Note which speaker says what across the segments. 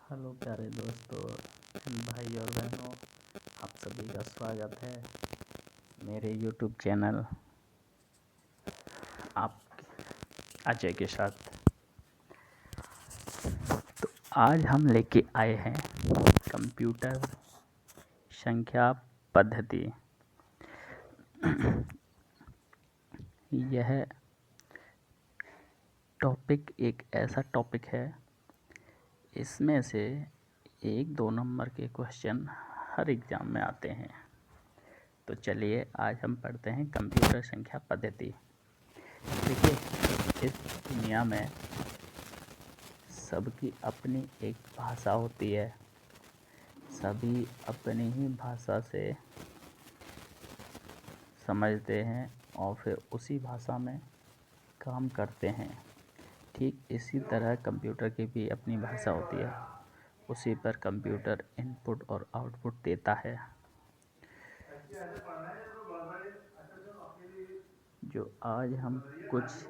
Speaker 1: Hello प्यारे दोस्तों and भाई और बहनों, आप सभी का स्वागत है मेरे यूट्यूब चैनल आप अजय के साथ। तो आज हम लेके आए हैं कंप्यूटर संख्या पद्धति। यह टॉपिक एक ऐसा टॉपिक है, इसमें से 1-2 नंबर के क्वेश्चन हर एग्ज़ाम में आते हैं। तो चलिए आज हम पढ़ते हैं कंप्यूटर संख्या पद्धति। देखिए, इस दुनिया में सबकी अपनी एक भाषा होती है, सभी अपनी ही भाषा से समझते हैं और फिर उसी भाषा में काम करते हैं। ठीक इसी तरह कंप्यूटर की भी अपनी भाषा होती है, उसी पर कंप्यूटर इनपुट और आउटपुट देता है। जो आज हम कुछ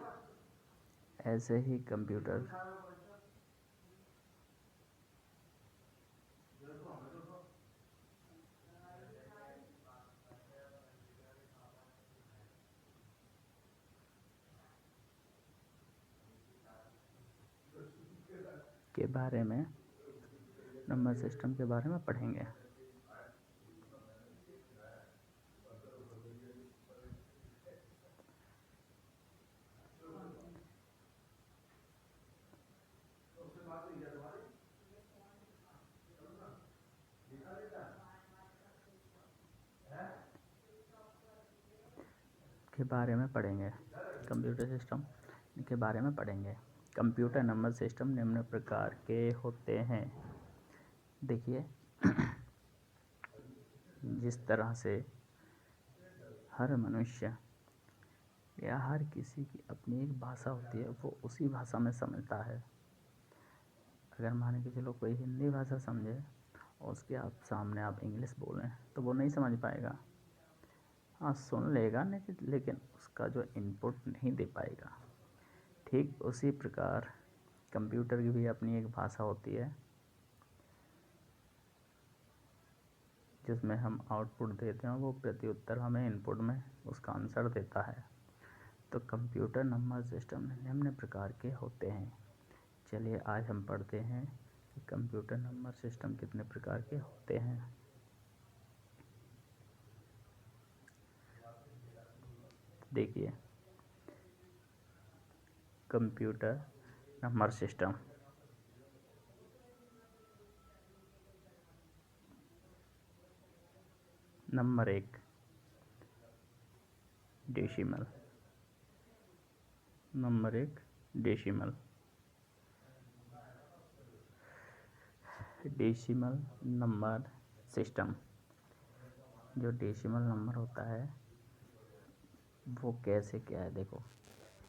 Speaker 1: ऐसे ही कंप्यूटर के बारे में, नंबर सिस्टम के बारे में पढ़ेंगे। कंप्यूटर सिस्टम के बारे में पढ़ेंगे। कंप्यूटर नंबर सिस्टम निम्न प्रकार के होते हैं। देखिए, जिस तरह से हर मनुष्य या हर किसी की अपनी एक भाषा होती है, वो उसी भाषा में समझता है। अगर मान के चलो कोई हिंदी भाषा समझे और उसके सामने आप इंग्लिश बोलें तो वो नहीं समझ पाएगा। हाँ, सुन लेगा लेकिन उसका जो इनपुट नहीं दे पाएगा। ठीक उसी प्रकार कंप्यूटर की भी अपनी एक भाषा होती है, जिसमें हम आउटपुट देते हैं, वो प्रत्युत्तर हमें इनपुट में उसका आंसर देता है। तो कंप्यूटर नंबर सिस्टम निम्न प्रकार के होते हैं। चलिए आज हम पढ़ते हैं कि कंप्यूटर नंबर सिस्टम कितने प्रकार के होते हैं। देखिए, computer number system number 1 decimal. Number 1 decimal. Decimal number system, जो डेसिमल नंबर होता है वो कैसे क्या है। देखो,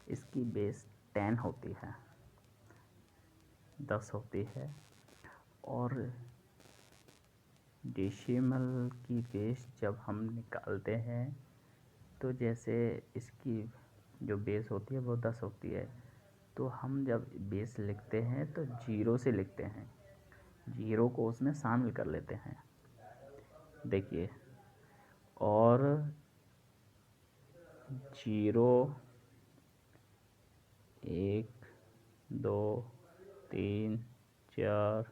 Speaker 1: इसकी बेस 10 होती है, 10 होती है, और डेसिमल की बेस जब हम निकालते हैं तो जैसे इसकी जो बेस होती है वो 10 होती है, तो हम जब बेस लिखते हैं तो 0 से लिखते हैं, 0 को उसमें शामिल कर लेते हैं। देखिए, और 0 1 2 3 4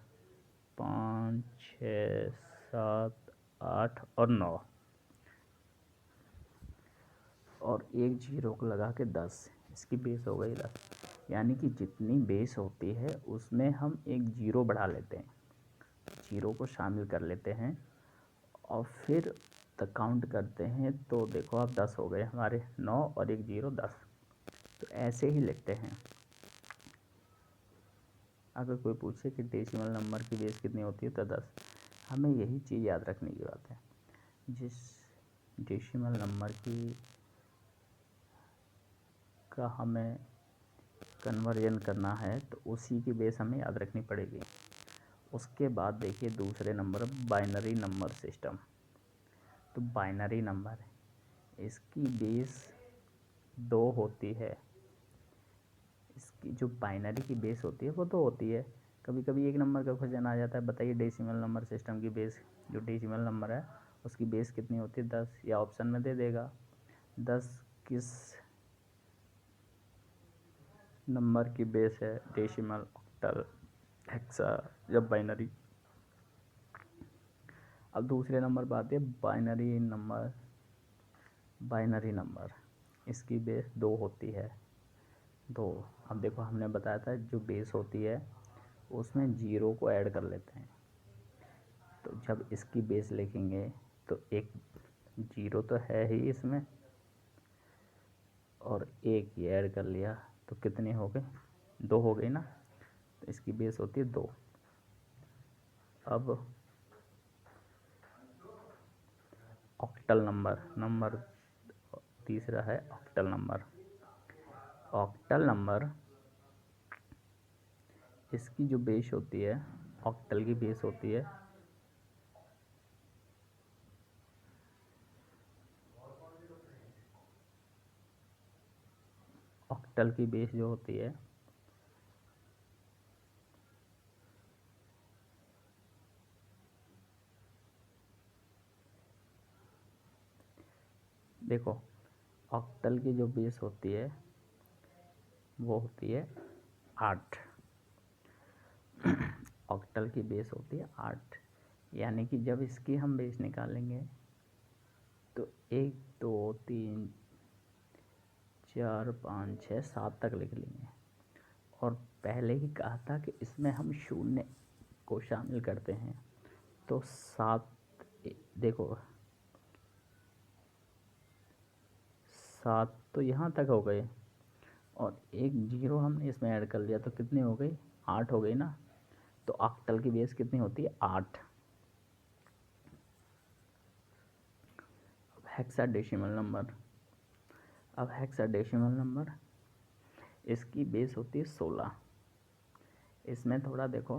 Speaker 1: 5 6 7 8 और 9, और एक 0 को लगा के 10, इसकी बेस हो गई 10। यानी कि जितनी बेस होती है उसमें हम एक 0 बढ़ा लेते हैं, 0 को शामिल कर लेते हैं और फिर तक काउंट करते हैं। तो देखो, अब 10 हो गए हमारे, 9 और एक 0 10। तो ऐसे ही लिखते हैं। अगर कोई पूछे कि डेसिमल नंबर की बेस कितनी होती है तो 10, हमें यही चीज़ याद रखने की बात है। जिस डेसिमल नंबर का हमें कन्वर्जन करना है तो उसी की बेस हमें याद रखनी पड़ेगी। उसके बाद देखिए दूसरे नंबर, बाइनरी नंबर सिस्टम। तो बाइनरी नंबर, इसकी बेस 2 होती है। इसकी जो बाइनरी की बेस होती है वो 2 होती है, कभी कभी एक नंबर का क्वेश्चन आ जाता है, बताइए डेसिमल नंबर सिस्टम की बेस, जो डेसिमल नंबर है उसकी बेस कितनी होती है, 10, या ऑप्शन में दे देगा 10 किस नंबर की बेस है, डेसिमल, ऑक्टल, हेक्सा या बाइनरी। अब दूसरे नंबर पर आती है बाइनरी नंबर। बाइनरी नंबर इसकी बेस 2 होती है, 2। अब देखो हमने बताया था जो बेस होती है उसमें 0 को ऐड कर लेते हैं, तो जब इसकी बेस लिखेंगे तो एक 0 तो है ही इसमें, और एक ये ऐड कर लिया तो कितने हो गए, 2 हो गई ना, तो इसकी बेस होती है 2। अब ऑक्टल नंबर तीसरा है ऑक्टल नंबर। ऑक्टल नंबर इसकी जो बेस होती है, ऑक्टल की बेस होती है ऑक्टल की बेस जो होती है देखो, ऑक्टल की जो बेस होती है वो होती है 8। ऑक्टल की बेस होती है 8, यानी कि जब इसकी हम बेस निकालेंगे तो 1 2 3 4 5 6 7 तक लिख लेंगे, और पहले ही कहा था कि इसमें हम शून्य को शामिल करते हैं, तो 7, देखो 7 तो यहाँ तक हो गए, और एक 0 हमने इसमें ऐड कर लिया तो कितनी हो गई, 8 हो गई ना। तो ऑक्टल की बेस कितनी होती है, 8। अब हेक्साडेसिमल नंबर, अब हेक्साडेसिमल नंबर इसकी बेस होती है 16। इसमें थोड़ा देखो,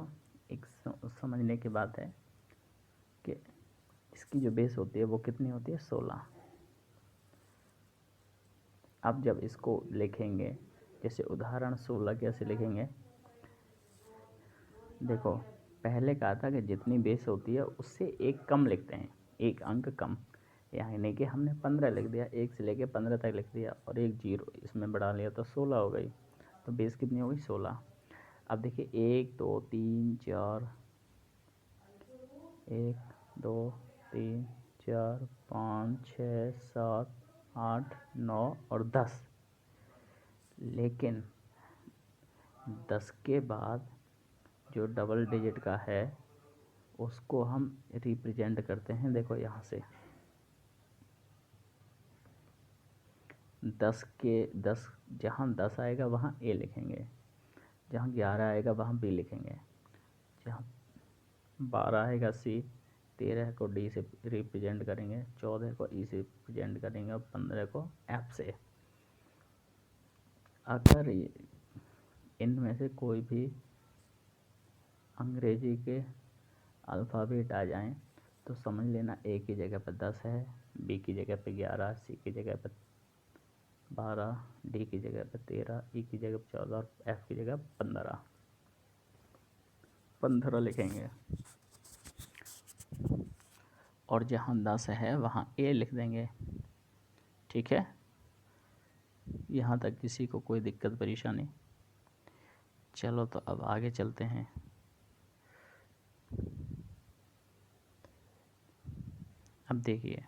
Speaker 1: एक समझने की बात है कि इसकी जो बेस होती है वो कितनी होती है, 16। अब जब इसको लिखेंगे, जैसे उदाहरण 16 कैसे लिखेंगे, देखो पहले कहा था कि जितनी बेस होती है उससे एक कम लिखते हैं, एक अंक कम, यानी कि हमने 15 लिख दिया, 1 से लेके 15 तक लिख दिया, और एक 0 इसमें बढ़ा लिया तो 16 हो गई। तो बेस कितनी हो गई, 16। अब देखिए 1 2 3 4, 1 2 3 4 5 6 7 8 9 और 10, लेकिन 10 के बाद जो डबल डिजिट का है उसको हम रिप्रेजेंट करते हैं, देखो यहाँ से 10 जहाँ 10 आएगा वहाँ ए लिखेंगे, जहाँ 11 आएगा वहाँ बी लिखेंगे, जहाँ 12 आएगा सी, 13 को डी से रिप्रेजेंट करेंगे, 14 को ई से रिप्रेजेंट करेंगे, और 15 को एफ से। अगर इनमें से कोई भी अंग्रेजी के अल्फ़ाबेट आ जाएं तो समझ लेना ए की जगह पर 10 है, बी की जगह पर 11, सी की जगह पर 12, डी की जगह पर 13, ई की जगह पर 14 और एफ की जगह 15 लिखेंगे। और जहाँ 10 है वहाँ ए लिख देंगे, ठीक है। यहाँ तक किसी को कोई दिक्कत परेशानी? चलो तो अब आगे चलते हैं। अब देखिए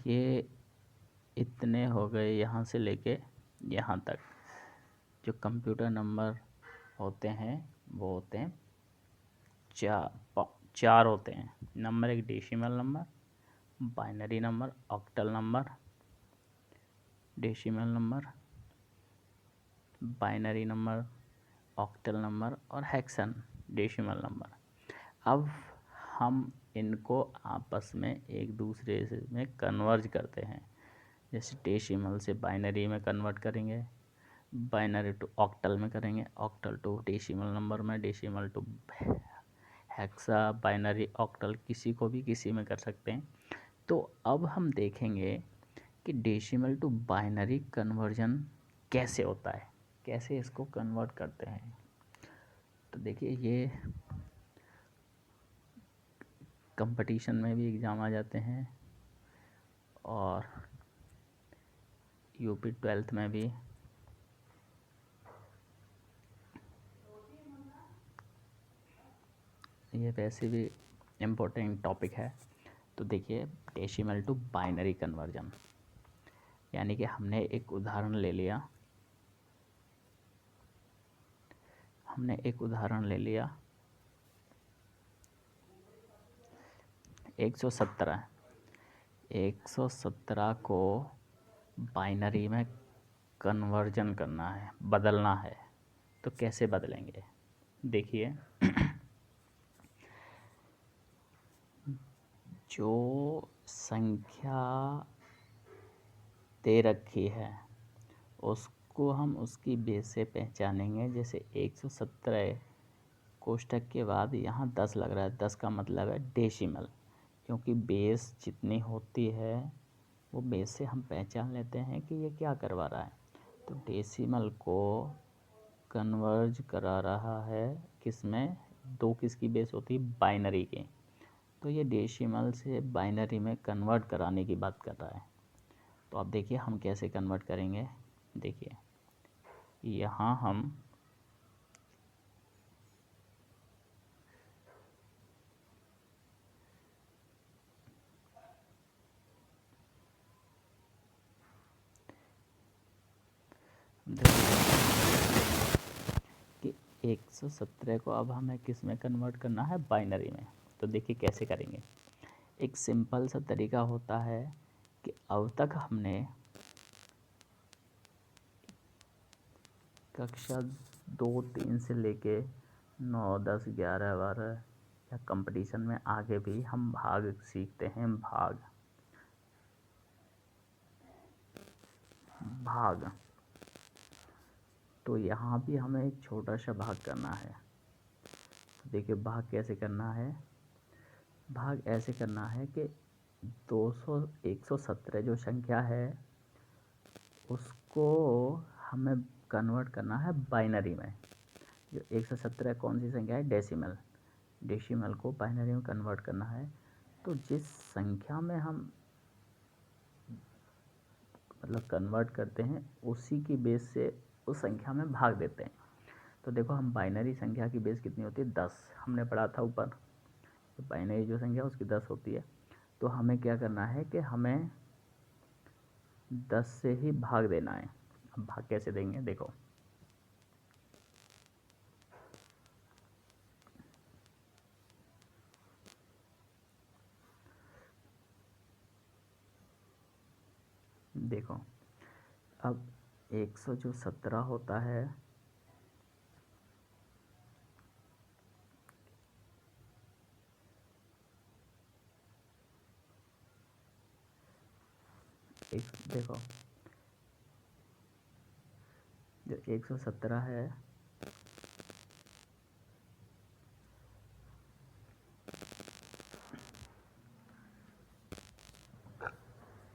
Speaker 1: ये इतने हो गए यहाँ से लेके यहाँ तक। जो कंप्यूटर नंबर होते हैं वो होते हैं 4 होते हैं नंबर। एक decimal number, binary number, octal number, decimal number, binary number, octal number और हेक्सन डेसिमल नंबर। अब हम इनको आपस में एक दूसरे से में कन्वर्ज करते हैं, जैसे डेसिमल से बाइनरी में कन्वर्ट करेंगे, बाइनरी टू ऑक्टल में करेंगे, ऑक्टल टू डेसिमल नंबर में, decimal to hexa, binary octal, किसी को भी किसी में कर सकते हैं। तो अब हम देखेंगे कि डेसिमल टू बाइनरी कन्वर्जन कैसे होता है, कैसे इसको कन्वर्ट करते हैं। तो देखिए ये कंपटीशन में भी एग्ज़ाम आ जाते हैं और यूपी 12th में भी। ये वैसे भी इम्पोर्टेंट टॉपिक है। तो देखिए डेसिमल टू बाइनरी कन्वर्जन, यानी कि हमने एक उदाहरण ले लिया, 117 को बाइनरी में कन्वर्जन करना है, बदलना है। तो कैसे बदलेंगे, देखिए जो संख्या दे रखी है उसको हम उसकी बेस से पहचानेंगे। जैसे 117 कोष्ठक के बाद यहाँ 10 लग रहा है, 10 का मतलब है डेसिमल, क्योंकि बेस जितनी होती है वो बेस से हम पहचान लेते हैं कि ये क्या करवा रहा है। तो डेसिमल को कन्वर्ज करा रहा है किस में, दो किसकी बेस होती है, बाइनरी की। तो ये डेसिमल से बाइनरी में कन्वर्ट कराने की बात कर रहा है। तो अब देखिए हम कैसे कन्वर्ट करेंगे। देखिए यहाँ हम कि 117 को अब हमें किस में कन्वर्ट करना है, बाइनरी में। तो देखिए कैसे करेंगे। एक सिंपल सा तरीका होता है कि अब तक हमने कक्षा 2-3 से लेके 9, 10, 11, 12 या कंपटीशन में आगे भी हम भाग सीखते हैं। भाग तो यहाँ भी हमें एक छोटा सा भाग करना है। तो देखिए भाग कैसे करना है। भाग ऐसे करना है कि 117 जो संख्या है उसको हमें कन्वर्ट करना है बाइनरी में। जो 117 कौन सी संख्या है, डेसिमल को बाइनरी में कन्वर्ट करना है। तो जिस संख्या में हम मतलब कन्वर्ट करते हैं उसी की बेस से उस संख्या में भाग देते हैं। तो देखो हम बाइनरी संख्या की बेस कितनी होती है, 10, हमने पढ़ा था ऊपर। तो बाइनरी जो संख्या उसकी 10 होती है। तो हमें क्या करना है कि हमें 10 से ही भाग देना है। अब भाग कैसे देंगे, देखो देखो अब 117 होता है, देखो जो 117 है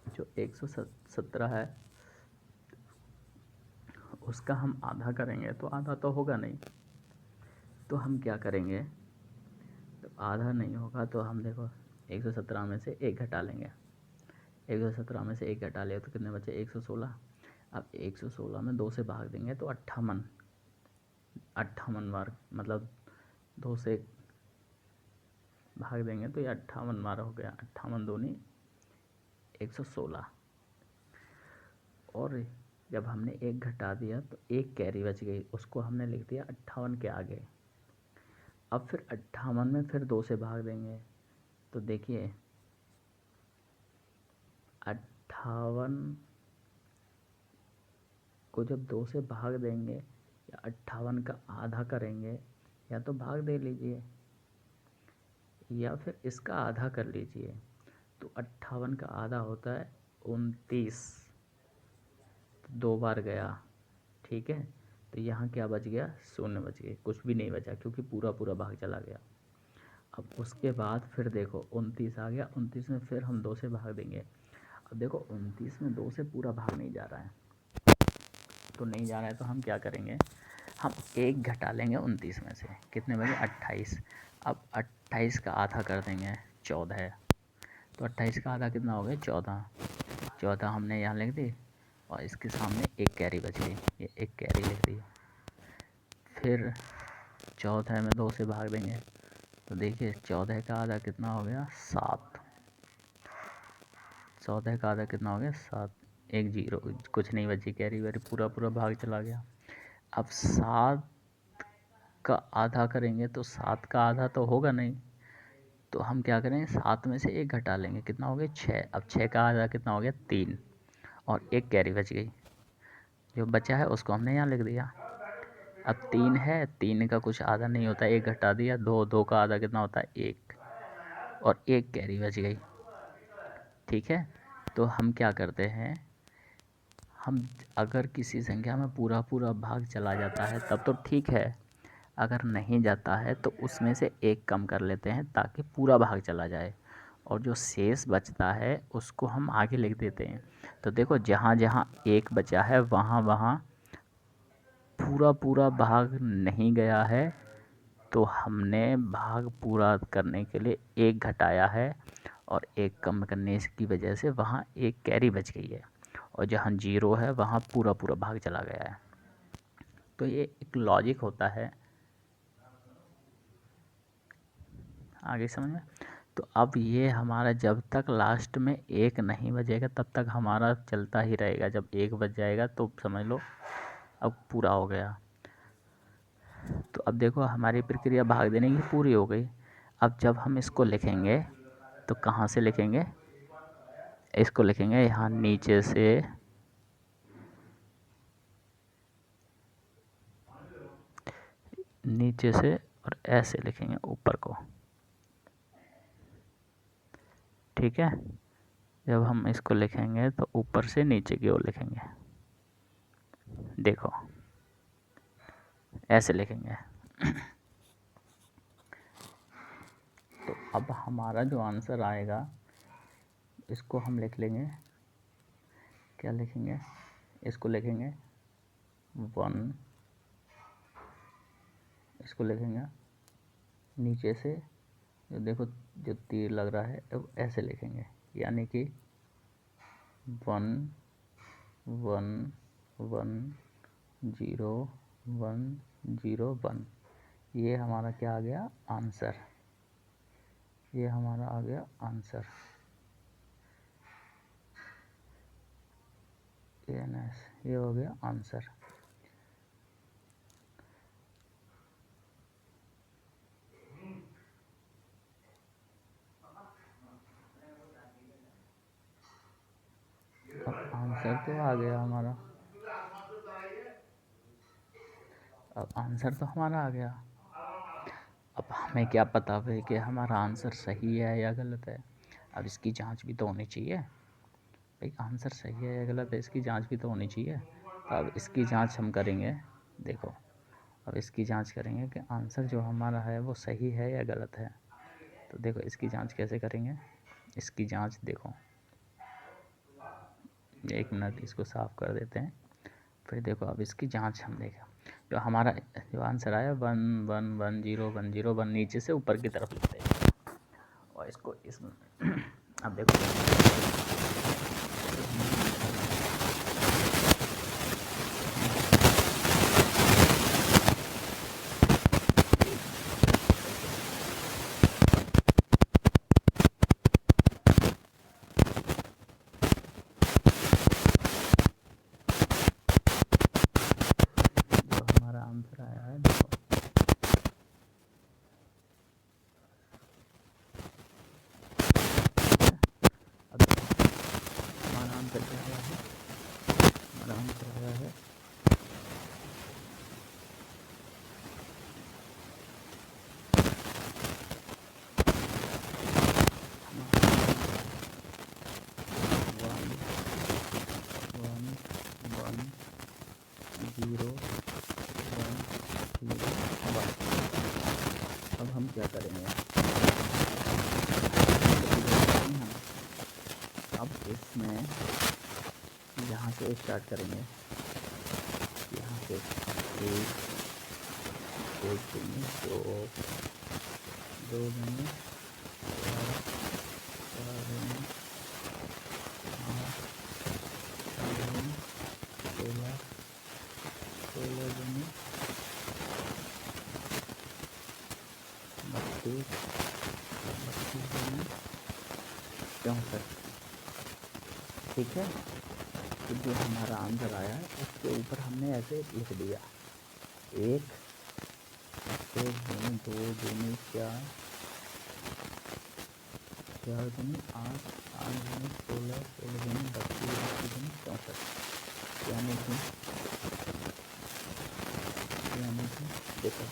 Speaker 1: जो 117 है उसका हम आधा करेंगे तो आधा तो होगा नहीं। तो हम क्या करेंगे, तो आधा नहीं होगा तो हम देखो 117 में से 1 घटा लेंगे। 117 में से 1 घटा लिया तो कितने बचे, 116। अब 116 में 2 से भाग देंगे तो 58 बार, मतलब 2 से भाग देंगे तो ये 58 बार हो गया। 58 दूनी 116। और जब हमने 1 घटा दिया तो 1 कैरी बच गई, उसको हमने लिख दिया 58 के आगे। अब फिर 58 में फिर 2 से भाग देंगे तो देखिए 58 को जब 2 से भाग देंगे या 58 का आधा करेंगे, या तो भाग दे लीजिए या फिर इसका आधा कर लीजिए। तो 58 का आधा होता है 29, 2 बार गया, ठीक है। तो यहाँ क्या बच गया, 0 बच गए, कुछ भी नहीं बचा क्योंकि पूरा पूरा भाग चला गया। अब उसके बाद फिर देखो 29 आ गया, 29 में फिर हम 2 से भाग देंगे। अब देखो 29 में 2 से पूरा भाग नहीं जा रहा है, तो नहीं जा रहा है तो हम क्या करेंगे, हम 1 घटा लेंगे 29 में से, कितने बचे 28। अब 28 का आधा कर देंगे 14, तो 28 का आधा कितना हो गया 14। 14 हमने यहाँ लिख दी और इसके सामने एक कैरी बच गई, ये एक कैरी लिख दी। फिर 14 में 2 से भाग देंगे तो देखिए 14 का आधा कितना हो गया 7। 14 का आधा कितना हो गया 7, एक जीरो, कुछ नहीं बची कैरी वैरी, पूरा पूरा भाग चला गया। अब 7 का आधा करेंगे तो 7 का आधा तो होगा नहीं, तो हम क्या करेंगे 7 में से 1 घटा लेंगे, कितना हो गया 6। अब 6 का आधा कितना हो गया 3 और एक कैरी बच गई, जो बचा है उसको हमने यहाँ लिख दिया। अब 3 है, 3 का कुछ आधा नहीं होता, 1 घटा दिया, 2 का आधा कितना होता है 1 और एक कैरी बच गई। ठीक है, तो हम क्या करते हैं, हम अगर किसी संख्या में पूरा पूरा भाग चला जाता है तब तो ठीक है, अगर नहीं जाता है तो उसमें से 1 कम कर लेते हैं ताकि पूरा भाग चला जाए, और जो शेष बचता है उसको हम आगे लिख देते हैं। तो देखो जहाँ जहाँ 1 बचा है वहाँ वहाँ पूरा पूरा भाग नहीं गया है, तो हमने भाग पूरा करने के लिए 1 घटाया है और 1 कम करने की वजह से वहाँ एक कैरी बच गई है, और जहाँ 0 है वहाँ पूरा पूरा भाग चला गया है। तो ये एक लॉजिक होता है, आगे समझ में। तो अब ये हमारा जब तक लास्ट में 1 नहीं बजेगा तब तक हमारा चलता ही रहेगा, जब 1 बज जाएगा तो समझ लो अब पूरा हो गया। तो अब देखो हमारी प्रक्रिया भाग देने की पूरी हो गई। अब जब हम इसको लिखेंगे तो कहाँ से लिखेंगे, इसको लिखेंगे यहाँ नीचे से, नीचे से और ऐसे लिखेंगे ऊपर को। ठीक है, जब हम इसको लिखेंगे तो ऊपर से नीचे की ओर लिखेंगे, देखो ऐसे लिखेंगे। तो अब हमारा जो आंसर आएगा इसको हम लिख लेंगे, क्या लिखेंगे, इसको लिखेंगे 1, इसको लिखेंगे नीचे से, जो देखो जो तीर लग रहा है अब ऐसे लिखेंगे, यानी कि 1 1 1 0 1 0 1। ये हमारा क्या आ गया आंसर, ये हमारा आ गया आंसर, ये हो गया आंसर। अब आंसर तो आ गया हमारा, अब आंसर तो हमारा आ गया। अब हमें क्या पता भाई कि हमारा आंसर सही है या गलत है, अब इसकी जांच भी तो होनी चाहिए भाई, आंसर सही है या गलत है इसकी जांच भी तो होनी चाहिए। तो अब इसकी जांच हम करेंगे, देखो अब इसकी जांच करेंगे कि आंसर जो हमारा है वो सही है या गलत है। तो देखो इसकी जांच कैसे करेंगे, इसकी जांच देखो, 1 मिनट इसको साफ़ कर देते हैं, फिर देखो अब इसकी जांच हम देखें। जो हमारा जो आंसर आया 1 1 1 0 1 0 1, नीचे से ऊपर की तरफ लिखते हैं और इसको इस अब देखो आंसर आया है, देखो अब हमारा आंसर क्या आया है, हमारा आंसर आया है 1 1 1 0 1 0 1। अब हम क्या करेंगे, अब इसमें यहाँ से स्टार्ट करेंगे, यहाँ से एक दूनी दो, दो दूनी चार, चार दूनी आठ, चार दूनी 16, 16 दूनी 32, 32 दूनी 64। ठीक है, तो जो हमारा आंसर आया है उसके ऊपर हमने ऐसे लिख दिया, एक दूनी दो दूनी चार, चार दूनी आठ, आठ दूनी 16, 16 दूनी 32, 32 दूनी 64। यानी कि देखो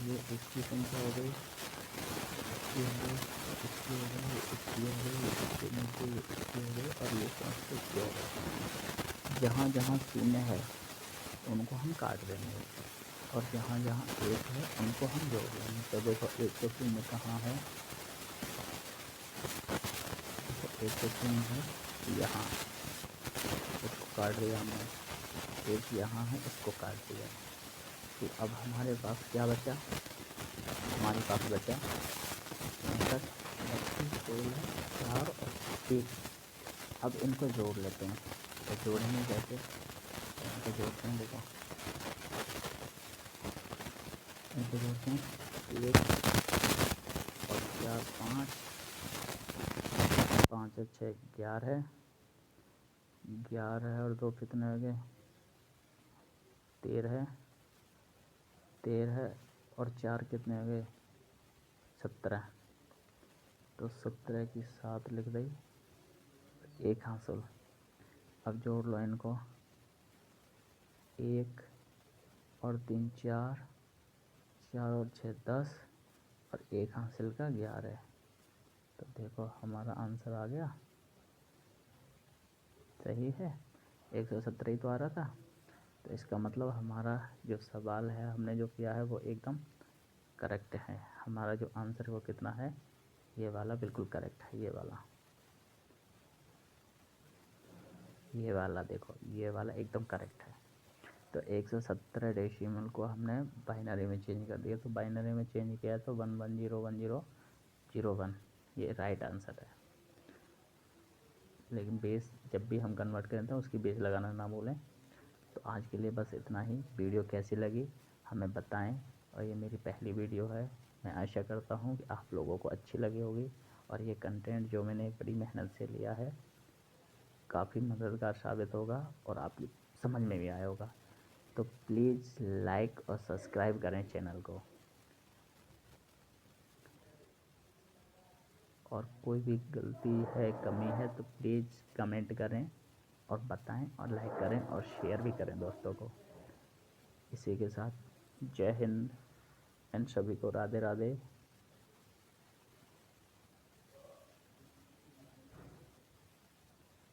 Speaker 1: ये इसकी संख्या हो गई, इसकी हो गई, इसकी हो गई, इसकी हो गई, इसके नीचे ये इसकी हो गई और ये 64 इसकी हो गई। जहाँ जहाँ शून्य है उनको हम काट देंगे और जहाँ जहाँ एक है उनको हम जोड़ लेंगे। तो देखो एक तो शून्य कहाँ है, तो एक तो शून्य है यहाँ, इसको काट दिया हमने, एक यहाँ है इसको काट दिया। तो अब हमारे पास क्या बचा, हमारे पास बचा 64, 32, 16, 4 और 1। अब इनको जोड़ लेते हैं, तो जोड़ेंगे कैसे, इनको जोड़ते हैं, देखो इनको जोड़ते हैं, 1 और 4 5, 5 और 6 11, 11 और 2 कितने हो गए 13, 13 और 4 कितने हो गए 17। तो 17 की 7 लिख दी, एक हासिल। अब जोड़ लो इनको, 1 और 3 4, 4 और 6 10 और एक हासिल का 11। तो देखो हमारा आंसर आ गया, सही है, 117 ही तो आ रहा था। तो इसका मतलब हमारा जो सवाल है हमने जो किया है वो एकदम करेक्ट है। हमारा जो आंसर है वो कितना है, ये वाला बिल्कुल करेक्ट है, ये वाला देखो, ये वाला एकदम करेक्ट है। तो 117 डेसिमल को हमने बाइनरी में चेंज कर दिया, तो बाइनरी में चेंज किया तो 11101001, ये राइट आंसर है। लेकिन बेस जब भी हम कन्वर्ट करें तो उसकी बेस लगाना ना भूलें। तो आज के लिए बस इतना ही। वीडियो कैसी लगी हमें बताएं, और ये मेरी पहली वीडियो है, मैं आशा करता हूँ कि आप लोगों को अच्छी लगी होगी और ये कंटेंट जो मैंने बड़ी मेहनत से लिया है काफ़ी मददगार साबित होगा और आपकी समझ में भी आया होगा। तो प्लीज़ लाइक और सब्सक्राइब करें चैनल को, और कोई भी गलती है कमी है तो प्लीज़ कमेंट करें और बताएं और लाइक करें और शेयर भी करें दोस्तों को। इसी के साथ जय हिंद एंड सभी को राधे राधे।